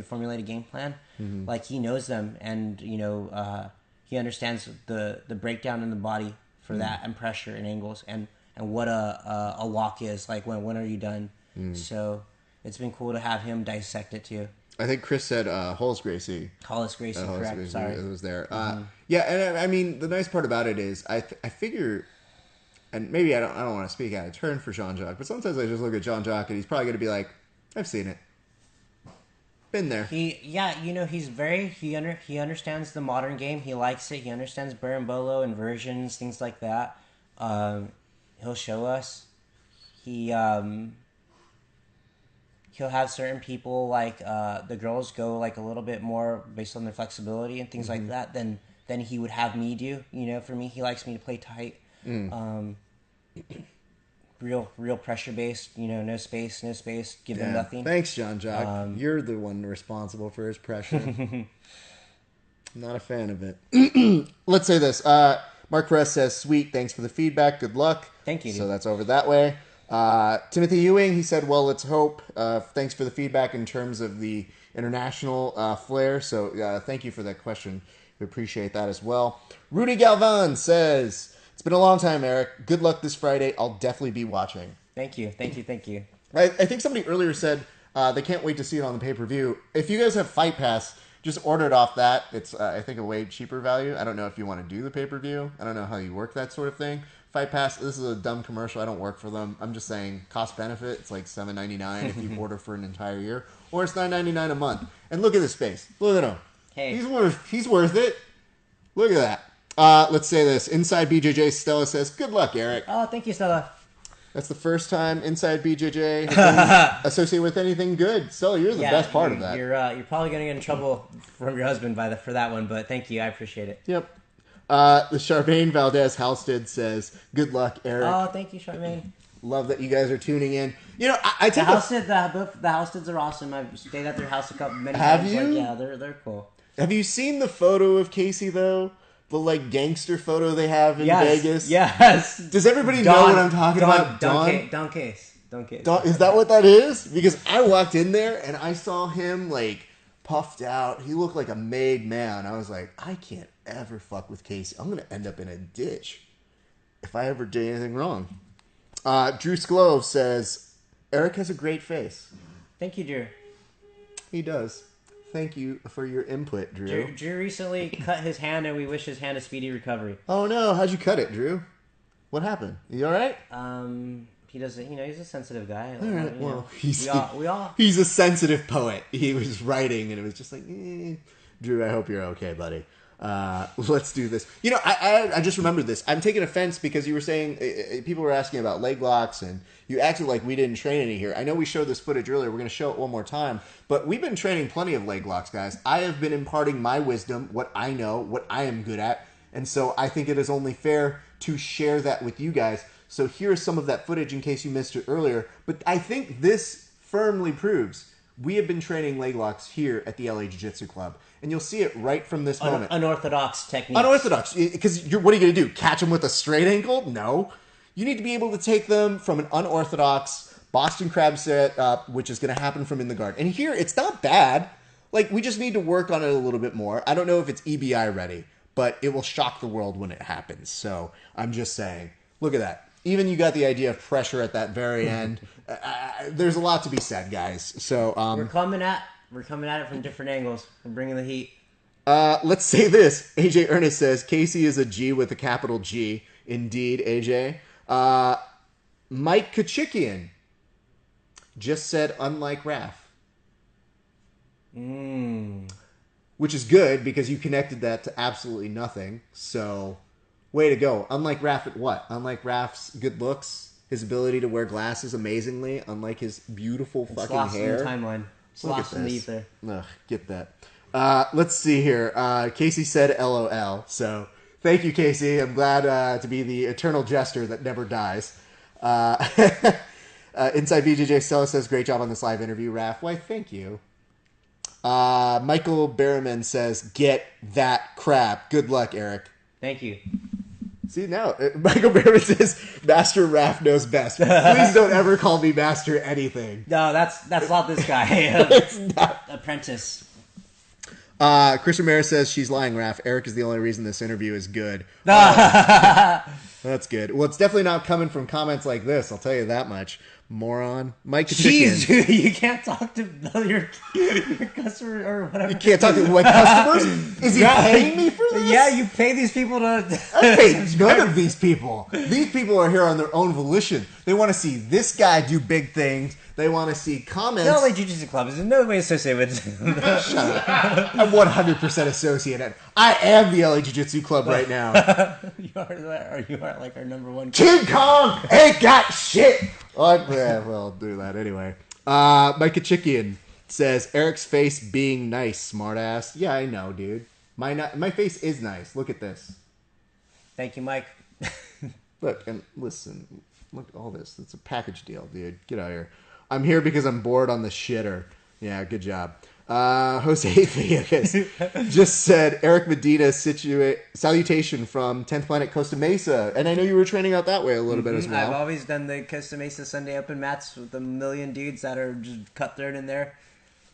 formulate a game plan. Like, he knows them, and, he understands the breakdown in the body for that, and pressure and angles, and what a walk is. Like, when are you done? So it's been cool to have him dissect it, too. I think Chris said Hollis Gracie. Hollis Gracie, correct. Gracie, Sorry. it was there. Yeah, and I mean, the nice part about it is I figure, and maybe I don't want to speak out of turn for Jean-Jacques, but sometimes I just look at Jean-Jacques and he's probably going to be like, I've seen it. Been there. He's very, he understands the modern game. He likes it. He understands Berimbolo, inversions, things like that. He'll show us. He'll have certain people, like the girls go like a little bit more based on their flexibility and things like that than he would have me do. For me, he likes me to play tight. Real pressure based, no space, give them nothing. Thanks, Jean-Jacques. You're the one responsible for his pressure. Not a fan of it. Let's say this. Mark Perez says, sweet, thanks for the feedback. Good luck. Thank you. So that's over that way. Timothy Ewing, he said, well, let's hope. Thanks for the feedback in terms of the international flair. So thank you for that question. We appreciate that as well. Rudy Galvan says, it's been a long time, Eric. Good luck this Friday. I'll definitely be watching. Thank you. I think somebody earlier said they can't wait to see it on the pay-per-view. If you guys have Fight Pass, just order it off that. It's, I think, a way cheaper value. I don't know if you want to do the pay-per-view. I don't know how you work that sort of thing. Fight Pass, this is a dumb commercial. I don't work for them. I'm just saying, cost benefit, it's like $7.99 if you order for an entire year. Or it's $9.99 a month. And look at his face. Look at him. Hey. He's worth it. Look at that. Let's say this. Inside BJJ, Stella says, good luck, Eric. Oh, thank you, Stella. That's the first time Inside BJJ has been associated with anything good. Stella, you're the best part of that. You're probably going to get in trouble from your husband for that one, but thank you. I appreciate it. Yep. The Charmaine Valdez Halstead says, good luck, Eric. Oh, thank you, Charmaine. Love that you guys are tuning in. I take the Halsteads are awesome. I've stayed at their house many times. Have you? Like, yeah, they're cool. Have you seen the photo of Casey, though? The, like, gangster photo they have in Vegas? Yes. Does everybody know what I'm talking about? Don Case. Is that what that is? Because I walked in there and I saw him, like, puffed out. He looked like a made man. I was like, I can't ever fuck with Casey. I'm going to end up in a ditch if I ever did anything wrong. Drew Sklove says, Eric has a great face. Thank you, Drew. He does. Thank you for your input, Drew. Drew recently cut his hand, and we wish his hand a speedy recovery. Oh, no. How'd you cut it, Drew? What happened? You all right? He doesn't, he's a sensitive guy. All right, well, he's a sensitive poet. He was writing, and it was just like, Drew, I hope you're okay, buddy. Let's do this. I just remembered this. I'm taking offense because you were saying, people were asking about leg locks, and you acted like we didn't train any here. I know we showed this footage earlier. We're going to show it one more time. But we've been training plenty of leg locks, guys. I have been imparting my wisdom, what I know, what I am good at. And so I think it is only fair to share that with you guys. So here's some of that footage in case you missed it earlier. But I think this firmly proves we have been training leg locks here at the LA Jiu-Jitsu Club. And you'll see it right from this moment. Unorthodox techniques. Unorthodox. Because what are you going to do? Catch them with a straight ankle? No. You need to be able to take them from an unorthodox Boston Crab set up, which is going to happen from in the guard. And here, it's not bad. Like, we just need to work on it a little bit more. I don't know if it's EBI ready, but it will shock the world when it happens. So I'm just saying, look at that. Even you got the idea of pressure at that very end. There's a lot to be said, guys. So we're coming at it from different angles. We're bringing the heat. Let's say this. AJ Ernest says Casey is a G with a capital G. Indeed, AJ. Mike Kachikian just said unlike Raph. Which is good because you connected that to absolutely nothing. So, way to go. Unlike Raph at what? Unlike Raph's good looks, his ability to wear glasses amazingly, unlike his beautiful fucking hair. In the timeline. Lost in the ether. Ugh, get that. Let's see here. Casey said LOL. So, thank you, Casey. I'm glad to be the eternal jester that never dies. Inside BJJ Stella says, great job on this live interview, Raph. Why, thank you. Michael Berriman says, get that crap. Good luck, Eric. Thank you. See, now, Michael Berriman says, Master Raph knows best. Please don't ever call me Master anything. No, that's not this guy. It's not. Apprentice. Chris Ramirez says, she's lying, Raph. Eric is the only reason this interview is good. That's good. Well, it's definitely not coming from comments like this, I'll tell you that much. Moron. Mike Jeez, dude, you can't talk to your customer or whatever. You can't talk to my customers? Is he paying me for this? Yeah, you pay these people to... I pay none of these people. These people are here on their own volition. They want to see this guy do big things. They want to see comments. The LA Jiu-Jitsu Club is in no way associated with... Shut up. I'm 100% associated. I am the LA Jiu-Jitsu Club right now. You are like our number one... King Kong ain't got shit! Yeah, well, I'll do that anyway. Mike Kachikian says, Eric's face being nice, smartass. Yeah, I know, dude. My face is nice. Look at this. Thank you, Mike. Look, and listen. Look at all this. It's a package deal, dude. Get out of here. I'm here because I'm bored on the shitter. Yeah, good job. Jose Villegas just said, Eric Medina salutation from 10th Planet Costa Mesa. And I know you were training out that way a little bit as well. I've always done the Costa Mesa Sunday Open mats with a million dudes that are just cutthroat in there.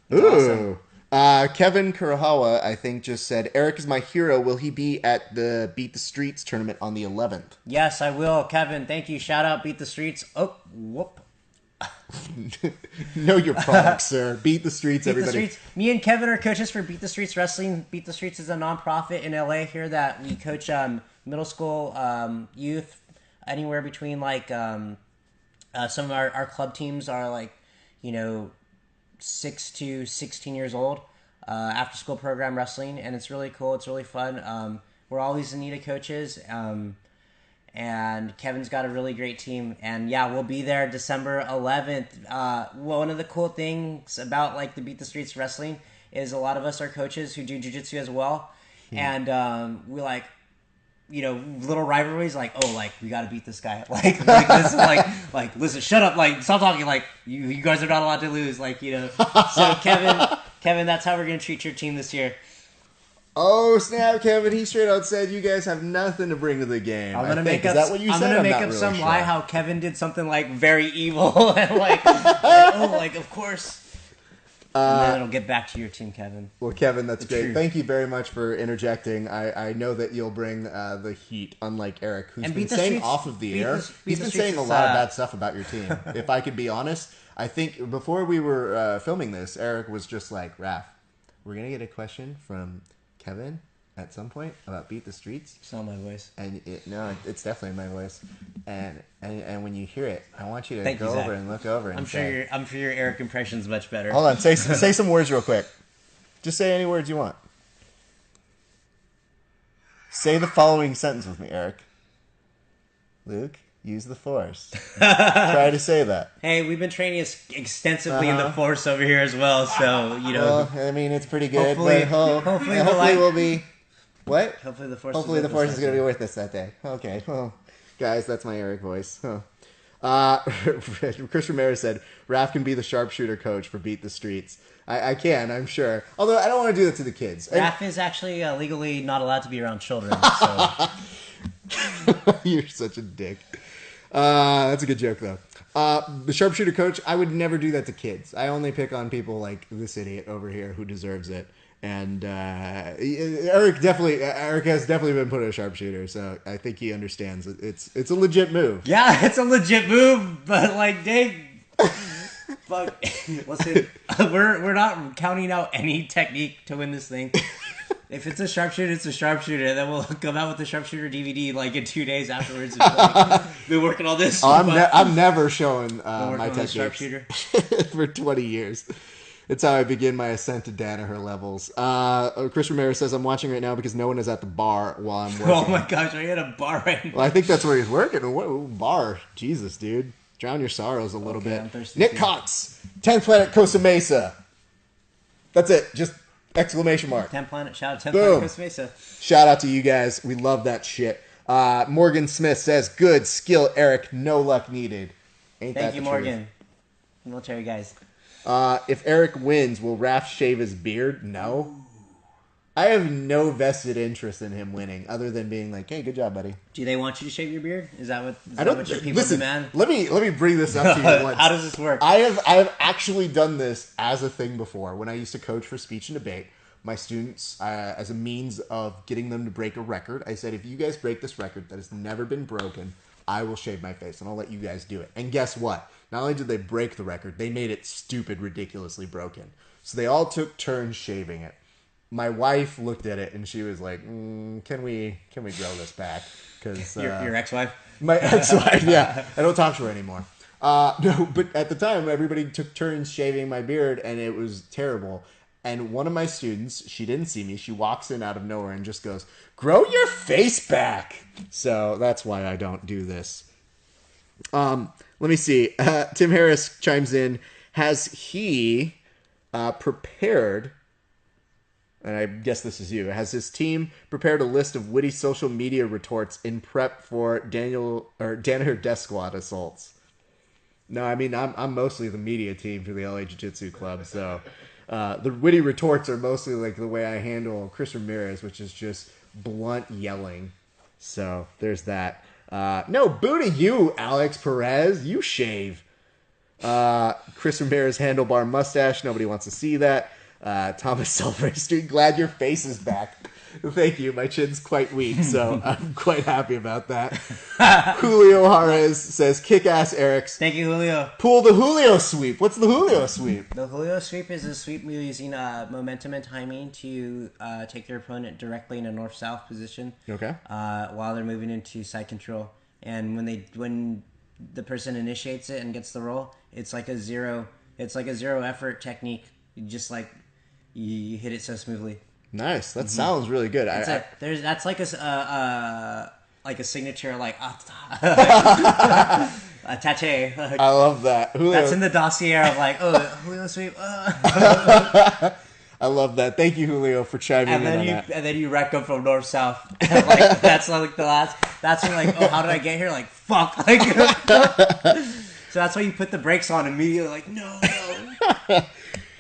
It's Ooh. Awesome. Kevin Kurohawa, I think, just said, Eric is my hero. Will he be at the Beat the Streets tournament on the 11th? Yes, I will, Kevin. Thank you. Shout out Beat the Streets. Oh, whoop. Know your product, sir. Beat the Streets, Beat everybody. The Streets. Me and Kevin are coaches for Beat the Streets Wrestling. Beat the Streets is a nonprofit in LA here that we coach middle school youth, anywhere between like some of our club teams are like, 6 to 16 years old. After school program wrestling, and it's really cool. It's really fun. We're always in need of coaches. And Kevin's got a really great team. And yeah, we'll be there December 11th. One of the cool things about like the Beat the Streets Wrestling is a lot of us are coaches who do jiu-jitsu as well. And we like, little rivalries like, oh, like we got to beat this guy. Like this, like listen, shut up, like stop talking. Like you guys are not allowed to lose. Like So Kevin, that's how we're gonna treat your team this year. Oh snap, Kevin! He straight out said you guys have nothing to bring to the game. I'm gonna make up. Is that what you said? I'm gonna make up some lie how Kevin did something like very evil and like of course. And then it'll get back to your team, Kevin. Well, Kevin, that's great. Truth. Thank you very much for interjecting. I know that you'll bring the heat, unlike Eric, who's been saying off of the air. He's been saying a lot of bad stuff about your team. If I could be honest, I think before we were filming this, Eric was just like, Raph, we're gonna get a question from Kevin at some point about Beat the Streets. It's not my voice. And it's definitely my voice. And when you hear it, I want you to go over and look over and I'm sure your Eric impression's much better. Hold on, say some words real quick. Just say any words you want. Say the following sentence with me, Eric. Luke, use the force. Try to say that. Hey, we've been training extensively in the force over here as well, so Well, I mean, it's pretty good. Hopefully we'll be What? Hopefully the force. Hopefully the force is going to be with us that day. Okay. Well, guys, that's my Eric voice. Chris Ramirez said, Raph can be the sharpshooter coach for Beat the Streets. I can, I'm sure. Although I don't want to do that to the kids. Raph is actually legally not allowed to be around children. So. You're such a dick. That's a good joke, though. The sharpshooter coach, I would never do that to kids. I only pick on people like this idiot over here who deserves it. And Eric has definitely been put a sharpshooter, so I think he understands it. It's a legit move. Yeah, it's a legit move, but like, dang, fuck. Listen, we're not counting out any technique to win this thing. If it's a sharpshooter, it's a sharpshooter. And then we'll come out with the sharpshooter DVD like in 2 days afterwards. Been working on this. Oh, I'm never showing my techniques sharpshooter for 20 years. It's how I begin my ascent to Danaher levels. Chris Ramirez says, I'm watching right now because no one is at the bar while I'm working. Oh my gosh, are you at a bar right now? Well, I think that's where he's working. What bar? Jesus, dude. Drown your sorrows a little bit. Nick Cox, 10th Planet Costa Mesa. That's it. Just exclamation mark. 10 Planet, shout out 10 Planet Costa Mesa. Shout out to you guys. We love that shit. Morgan Smith says, good skill, Eric. No luck needed. Thank you, Morgan. Military guys. If Eric wins, will Raph shave his beard? No. I have no vested interest in him winning, other than being like, "Hey, good job, buddy." Do they want you to shave your beard? Is that what? What your people listen, demand? Let me bring this up to you once. How does this work? I have actually done this as a thing before. When I used to coach for speech and debate, my students, as a means of getting them to break a record, I said, "If you guys break this record that has never been broken, I will shave my face, and I'll let you guys do it." And guess what? Not only did they break the record, they made it stupid, ridiculously broken. So they all took turns shaving it. My wife looked at it and she was like, "Can we grow this back?" Because your ex-wife, my ex-wife, yeah, I don't talk to her anymore. No, but at the time, everybody took turns shaving my beard, and it was terrible. And one of my students, she didn't see me. She walks in out of nowhere and just goes, "Grow your face back." So that's why I don't do this. Let me see. Tim Harris chimes in. Has he prepared, and I guess this is you, has his team prepared a list of witty social media retorts in prep for Danaher Death Squad assaults? No, I mean, I'm mostly the media team for the LA Jiu-Jitsu Club, so the witty retorts are mostly like the way I handle Chris Ramirez, which is just blunt yelling. So there's that. No, boo to you, Alex Perez. You shave. Chris Ramirez handlebar mustache. Nobody wants to see that. Thomas Silverstreet, glad your face is back. Thank you. My chin's quite weak, so I'm quite happy about that. Julio Juarez says, kick-ass Erics. Thank you, Julio. Pull the Julio sweep. What's the Julio sweep? The Julio sweep is a sweep using momentum and timing to take your opponent directly in a north-south position. Okay. While they're moving into side control. And when the person initiates it and gets the roll, it's like a zero effort technique. You just like you hit it so smoothly. Nice. That sounds really good. That's like a signature like attache. I love that. Julio. That's in the dossier of like, Julio sweep. I love that. Thank you, Julio, for chiming in on that. And then you wreck them from north south. Like that's like the last. That's when like, how did I get here? Like fuck. Like, so that's why you put the brakes on immediately. Like no.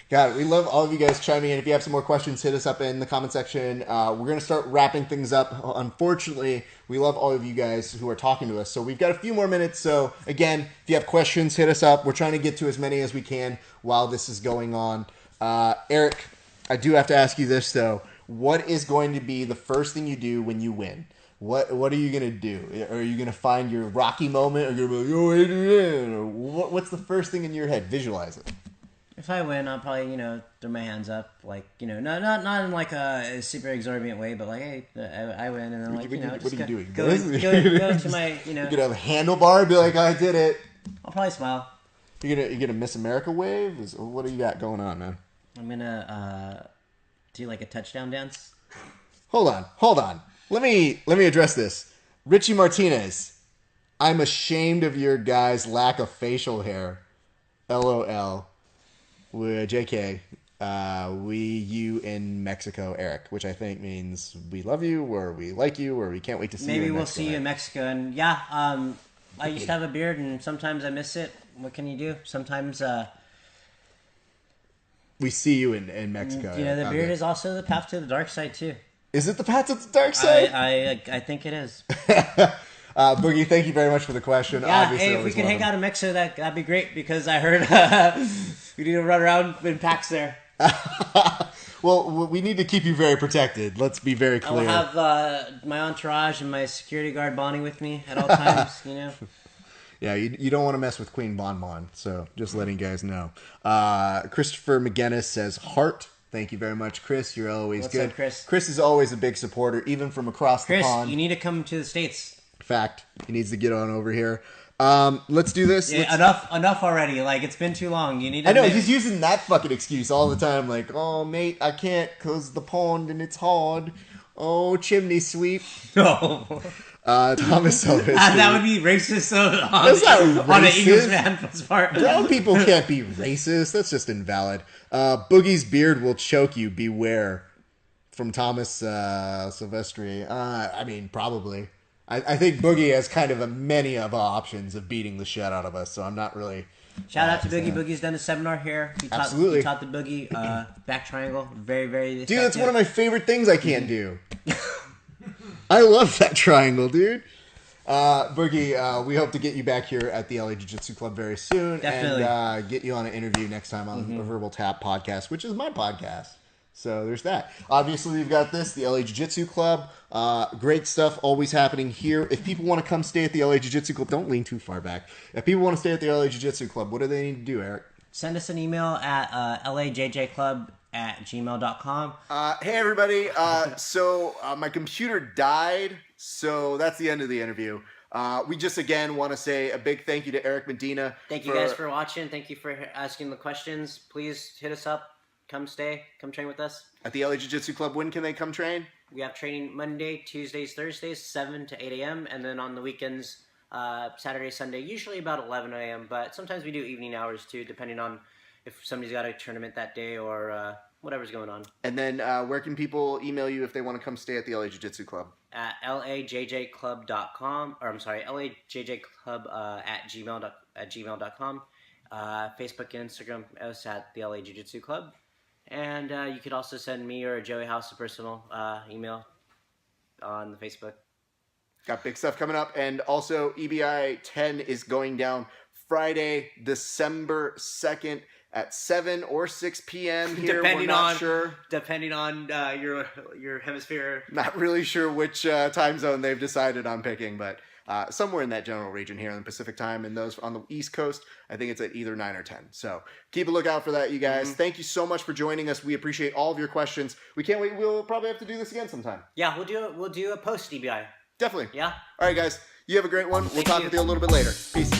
Got it. We love all of you guys chiming in. If you have some more questions, hit us up in the comment section. We're going to start wrapping things up. Unfortunately, we love all of you guys who are talking to us. So we've got a few more minutes. So again, if you have questions, hit us up. We're trying to get to as many as we can while this is going on. Eric, I do have to ask you this, though. What is going to be the first thing you do when you win? What are you going to do? Are you going to find your Rocky moment? Or are you going to be like, Adrian? Or what's the first thing in your head? Visualize it. If I win, I'll probably, throw my hands up, like, not in like a super exorbitant way, but like, hey, I win, and then like, what are you doing? Go to my, You're gonna have a handlebar and be like, I did it. I'll probably smile. You're gonna Miss America wave? What do you got going on, man? I'm gonna do like a touchdown dance. Hold on. Let me address this. Richie Martinez, I'm ashamed of your guy's lack of facial hair. LOL. JK, We, you in Mexico, Eric, which I think means we love you, or we like you, or we can't wait to see you in Maybe Mexico. we'll see you in Mexico. And yeah, I used to have a beard, and sometimes I miss it. What can you do? Sometimes, we see you in Mexico. you know, the beard is also the path to the dark side, too. Is it the path to the dark side? I think it is. Boogie, thank you very much for the question. Yeah, Obviously, hey, if we always can hang welcome. out in Mexico, that'd be great, because I heard we need to run around in packs there. Well, we need to keep you very protected. Let's be very I will clear. have my entourage and my security guard Bonnie with me at all times, you know. Yeah, you don't want to mess with Queen Bonbon, so just letting you guys know. Christopher McGinnis says, heart. Thank you very much, Chris. You're always What's good. up, Chris? Chris is always a big supporter, even from across the Chris, pond. you need to come to the States. Fact. He needs to get on over here. Let's do this. Yeah, enough already. Like, it's been too long. You need to I know, he's using that fucking excuse all the time. Like, oh, mate, I can't because the pond and it's hard. Oh, chimney sweep. No. Thomas Elvis. That would be racist on an racist. Eagles fan's part. Brown people can't be racist. That's just invalid. Boogie's beard will choke you. Beware. From Thomas Silvestri. I mean, probably. I think Boogie has kind of many of options of beating the shit out of us, so I'm not really... Shout out to Boogie. Boogie's done a seminar here. Absolutely. He taught the Boogie back triangle. Very, very effective. Dude, that's one of my favorite things I can't do. I love that triangle, dude. Boogie, we hope to get you back here at the LA Jiu-Jitsu Club very soon. Definitely. And get you on an interview next time on the Verbal Tap podcast, which is my podcast. So there's that. Obviously, we've got this, the LA Jiu-Jitsu Club. Great stuff always happening here. If people want to come stay at the LA Jiu-Jitsu Club, don't lean too far back. If people want to stay at the LA Jiu-Jitsu Club, what do they need to do, Eric? Send us an email at lajjclub@gmail.com. Hey, everybody. So my computer died, so that's the end of the interview. We just, again, want to say a big thank you to ERIC MEDINA. Thank you guys for watching. Thank you for asking the questions. Please hit us up. Come stay. Come train with us. At the LA Jiu-Jitsu Club, when can they come train? We have training Monday, Tuesdays, Thursdays, 7 to 8 a.m. And then on the weekends, Saturday, Sunday, usually about 11 a.m. But sometimes we do evening hours too, depending on if somebody's got a tournament that day or whatever's going on. And then where can people email you if they want to come stay at the LA Jiu-Jitsu Club? At lajjclub.com, or I'm sorry, lajjclub at gmail.com. Facebook and Instagram us at the LA Jiu-Jitsu Club. And you could also send me or Joey House a personal email on the Facebook. Got big stuff coming up. And also, EBI 10 is going down Friday, December 2nd at 7 or 6 p.m. here. We're not sure. Depending on your hemisphere. Not really sure which time zone they've decided on picking, but somewhere in that general region here in the Pacific time, and those on the East Coast, I think it's at either 9 or 10. So keep a lookout for that, you guys. Thank you so much for joining us. We appreciate all of your questions. We can't wait. We'll probably have to do this again sometime. Yeah, we'll do a post EBI. Definitely. Yeah. All right, guys. You have a great one. We'll talk with you a little bit later. Peace.